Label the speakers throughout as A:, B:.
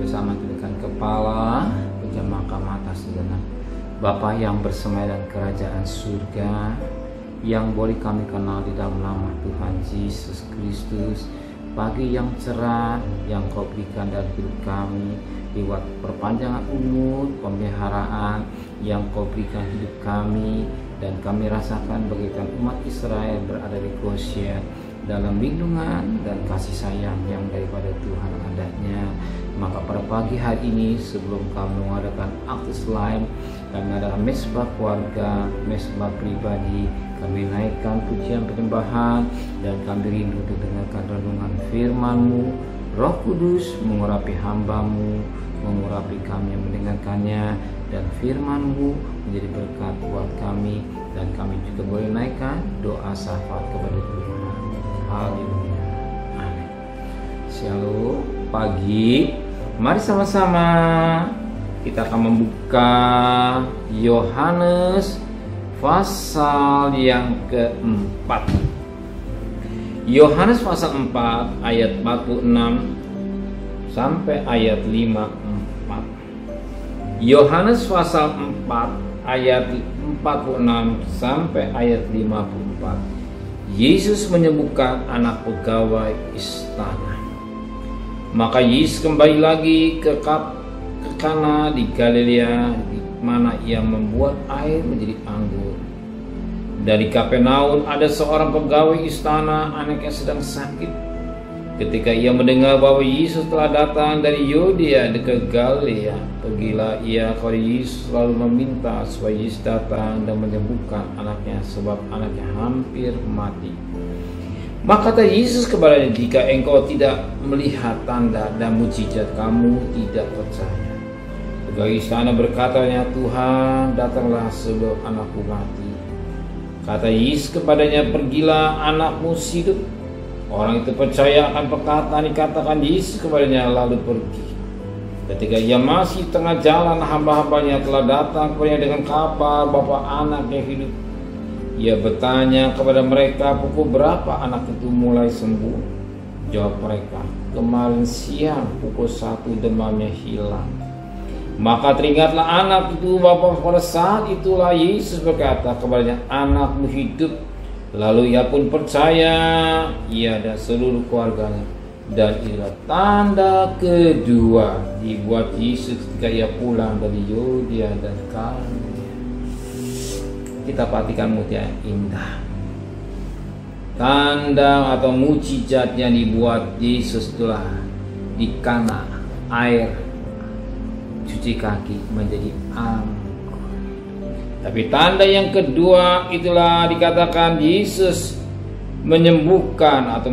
A: bersama dengan kepala, pejamkan mata sejenak. Bapa yang bersemayam kerajaan surga, yang boleh kami kenal di dalam nama Tuhan Yesus Kristus, pagi yang cerah yang Kau berikan dalam hidup kami, lewat perpanjangan umur, pemeliharaan yang Kau berikan hidup kami, dan kami rasakan bagaikan umat Israel berada di Goshen dalam lindungan dan kasih sayang yang daripada Tuhan adanya. Maka pada pagi hari ini, sebelum kami mengadakan aktus lain, kami mengadakan mesbah keluarga, mesbah pribadi, kami naikkan pujian penyembahan, dan kami rindu mendengarkan renungan firman-Mu. Roh Kudus mengurapi hamba-Mu, mengurapi kami yang mendengarkannya, dan firman-Mu menjadi berkat buat kami, dan kami juga boleh naikkan doa syafaat kepada Tuhan. Haleluya, amin. Shalom, pagi, mari sama-sama kita akan membuka Yohanes pasal yang keempat. Yohanes pasal 4 ayat 46 sampai ayat 54. Yohanes pasal 4 ayat 46 sampai ayat 54. Yesus menyembuhkan anak pegawai istana. Maka Yesus kembali lagi ke Kana di Galilea, di mana ia membuat air menjadi anggur. Dari Kapernaum ada seorang pegawai istana, anaknya sedang sakit. Ketika ia mendengar bahwa Yesus telah datang dari Yudea ke Galilea, pergilah ia kepada Yesus lalu meminta supaya Yesus datang dan menyembuhkan anaknya, sebab anaknya hampir mati. Maka kata Yesus kepadanya, jika engkau tidak melihat tanda dan mujizat, kamu tidak percaya. Pegawai istana berkatanya, Tuhan, datanglah sebelum anakku mati. Kata Yesus kepadanya, pergilah, anakmu hidup. Orang itu percaya akan perkataan dikatakan Yesus kepadanya, lalu pergi. Ketika ia masih tengah jalan, hamba-hambanya telah datang kepadanya dengan kabar bahwa anaknya hidup. Ia bertanya kepada mereka, pukul berapa anak itu mulai sembuh? Jawab mereka, kemarin siang pukul 1 demamnya hilang. Maka teringatlah anak itu bahwa pada saat itulah Yesus berkata kepadanya, anakmu hidup. Lalu ia pun percaya, ia dan seluruh keluarganya. Dan inilah tanda kedua dibuat Yesus ketika ia pulang dari Yudea dan Galilea. Kita perhatikan mutiara indah. Tanda atau mujizat yang dibuat Yesus itulah di Kana, air cuci kaki menjadi anggur. Tapi tanda yang kedua itulah dikatakan Yesus menyembuhkan atau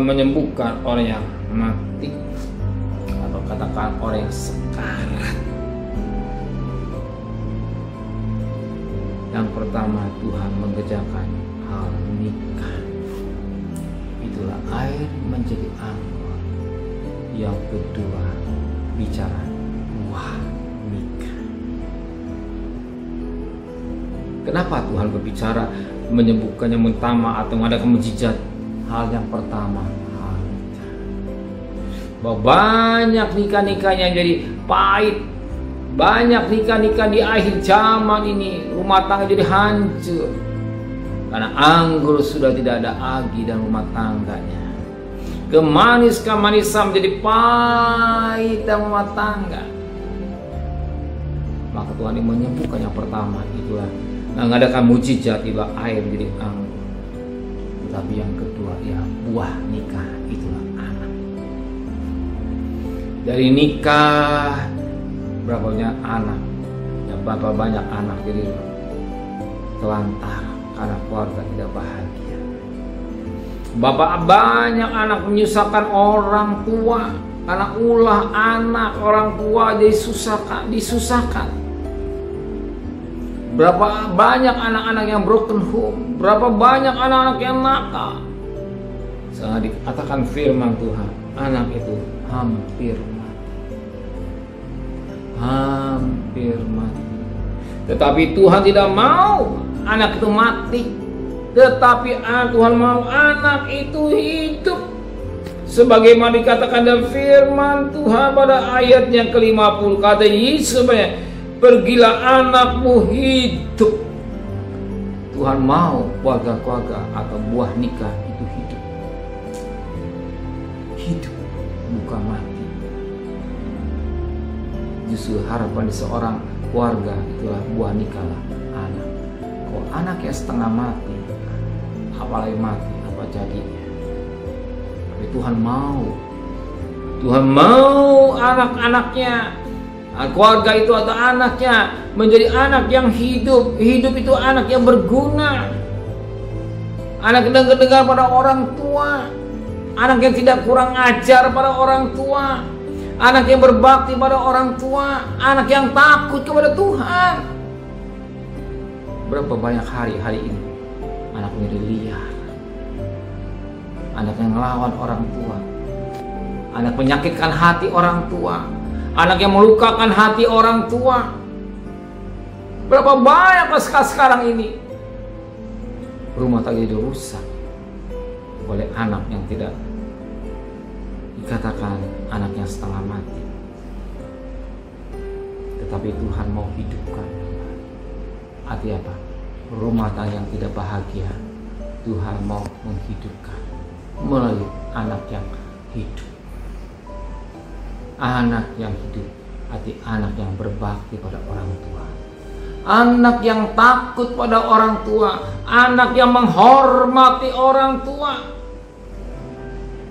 A: menyembuhkan orang yang mati, atau katakan orang yang sekarat. Yang pertama, Tuhan mengerjakan hal nikah, itulah air menjadi anggur. Yang kedua, bicara wah nikah. Kenapa Tuhan berbicara menyembuhkan yang pertama atau mengadakan mujizat? Hal yang pertama, hal nikah. Bahwa banyak nikah-nikah yang jadi pahit, banyak nikah-nikah di akhir zaman ini, rumah tangga jadi hancur karena anggur sudah tidak ada lagi dalam rumah tangganya. Kemanisan menjadi pahit dalam rumah tangga. Maka Tuhan ini menyembuhkan yang pertama, itulah mengadakan mujizat, itulah air menjadi anggur. Tetapi yang kedua, ya buah nikah, itulah anak. Dari nikah berapa banyak anak, ya berapa banyak anak jadi telantar karena keluarga tidak bahagia. Bapak banyak anak menyusahkan orang tua, karena ulah anak orang tua jadi disusahkan. Berapa banyak anak-anak yang broken home, berapa banyak anak-anak yang nakal. Sangat dikatakan firman Tuhan, anak itu hampir mati. Tetapi Tuhan tidak mau anak itu mati, tetapi Tuhan mau anak itu hidup Sebagaimana dikatakan dalam firman Tuhan pada ayat yang ke-50, kata Yesus, pergilah anakmu hidup. Tuhan mau keluarga-keluarga atau buah nikah itu hidup. Hidup, bukan mati. Justru harapan di seorang keluarga itulah buah nikahlah anak. Kalau anak yang setengah mati, apalagi mati, apa jadinya? Tapi Tuhan mau anak-anaknya, keluarga itu atau anaknya menjadi anak yang hidup. Hidup itu anak yang berguna, anak yang dengar pada orang tua, anak yang tidak kurang ajar pada orang tua, anak yang berbakti pada orang tua, anak yang takut kepada Tuhan. Berapa banyak hari ini anak menjadi liar, anak yang melawan orang tua, anak menyakitkan hati orang tua, anak yang melukakan hati orang tua. Berapa banyak sekarang ini rumah tangga dirusak oleh anak yang tidak dikatakan anak yang setengah mati, tetapi Tuhan mau hidupkan. Arti apa? Rumah tangga yang tidak bahagia Tuhan mau menghidupkan melalui anak yang hidup. Anak yang hidup arti anak yang berbakti pada orang tua, anak yang takut pada orang tua, anak yang menghormati orang tua.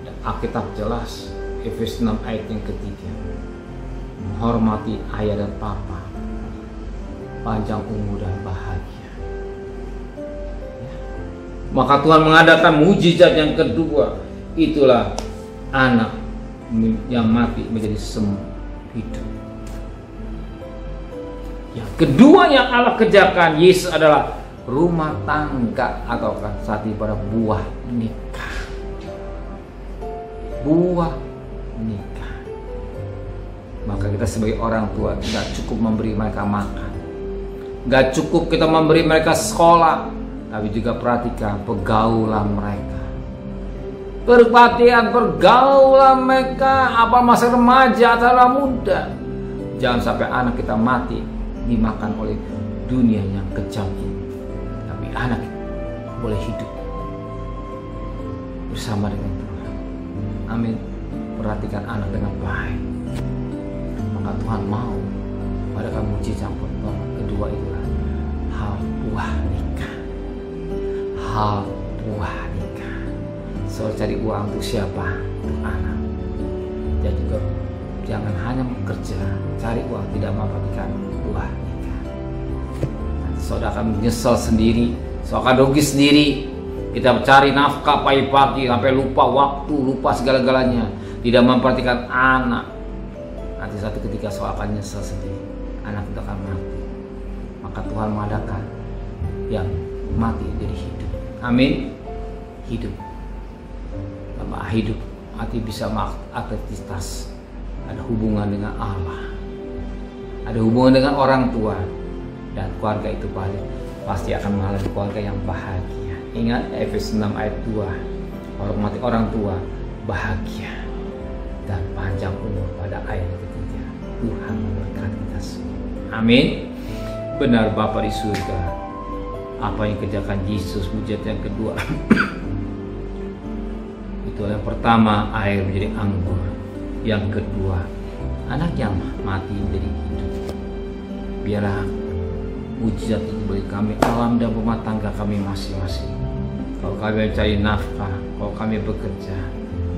A: Dan Alkitab jelas, Efesus 6 ayat yang ketiga, menghormati ayah dan papa, panjang umur dan bahagia. Maka Tuhan mengadakan mujizat yang kedua, itulah anak yang mati menjadi sembuh hidup. Yang kedua yang Allah kerjakan Yesus adalah rumah tangga atau saat pada buah nikah. Buah nikah. Maka kita sebagai orang tua tidak cukup memberi mereka makan, gak cukup kita memberi mereka sekolah, tapi juga perhatikan pergaulan mereka. Perhatian pergaulan mereka, apa masa remaja atau muda. Jangan sampai anak kita mati dimakan oleh dunia yang kejam ini, tapi anak boleh hidup bersama dengan Tuhan. Amin. Perhatikan anak dengan baik, maka Tuhan mau mengadakan mujizat yang kedua itulah hal buah nikah. Hal buah nikah. Soal cari uang untuk siapa? Untuk anak. Dan juga jangan hanya bekerja, cari uang tidak memperhatikan buah nikah. Nanti saudara akan menyesal sendiri, saudara akan rugi sendiri. Kita cari nafkah pagi-pagi sampai lupa waktu, lupa segala-galanya, tidak memperhatikan anak. Nanti satu ketika saudara akan nyesal sendiri, anak itu akan mati. Maka Tuhan mengadakan yang mati jadi hidup. Amin. Hidup. Nama hidup arti bisa aktivitas, ada hubungan dengan Allah, ada hubungan dengan orang tua, dan keluarga itu pasti akan mengalami keluarga yang bahagia. Ingat Efesus 6 ayat 2, hormati orang tua, bahagia dan panjang umur pada ayat ketiga. Tuhan memberkati kita semua. Amin. Benar Bapa di surga, apa yang kerjakan Yesus mujizat yang kedua itu yang pertama air menjadi anggur, yang kedua anak yang mati menjadi hidup. Biarlah mujizat itu bagi kami, alam dan rumah tangga kami masing-masing. Kalau kami mencari nafkah, kalau kami bekerja,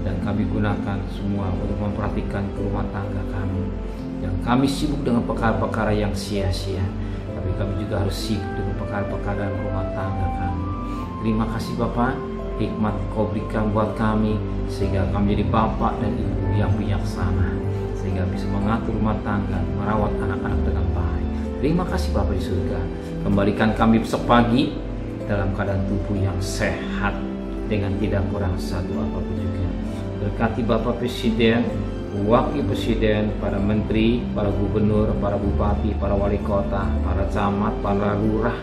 A: dan kami gunakan semua untuk memperhatikan ke rumah tangga kami. Yang kami sibuk dengan perkara-perkara yang sia-sia, tapi kami juga harus sibuk dengan perkara-perkara dalam rumah tangga kami. Terima kasih Bapak, hikmat Kau berikan buat kami sehingga kami jadi bapak dan ibu yang bijaksana, sehingga bisa mengatur rumah tangga, merawat anak-anak dengan baik. Terima kasih Bapa di surga. Kembalikan kami besok pagi dalam keadaan tubuh yang sehat dengan tidak kurang satu apapun juga. Berkati Bapak Presiden, Wakil Presiden, para menteri, para gubernur, para bupati, para wali kota, para camat, para lurah,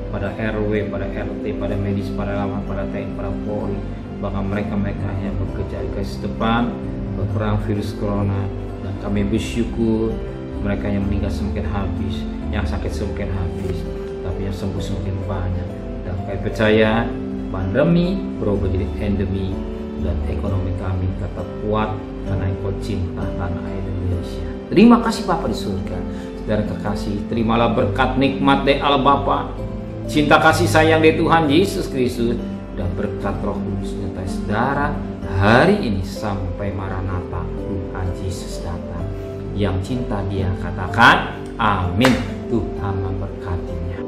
A: pada RW, pada RT, pada medis, pada laman, pada TNI, para Polri, bahkan mereka-mereka yang bekerja di garis depan berperang virus corona. Dan kami bersyukur mereka yang meninggal semakin habis, yang sakit semakin habis, tapi yang sembuh semakin banyak. Dan kami percaya pandemi berubah jadi endemi, dan ekonomi kami tetap kuat karena Engkau cinta tanah air Indonesia. Terima kasih Bapa di surga. Saudara kekasih, terimalah berkat nikmat dari Allah Bapa, cinta kasih sayang dari Tuhan Yesus Kristus, dan berkat Roh Kudus menyertai saudara hari ini sampai Maranatha Tuhan Yesus datang. Yang cinta Dia katakan amin. Tuhan memberkatinya.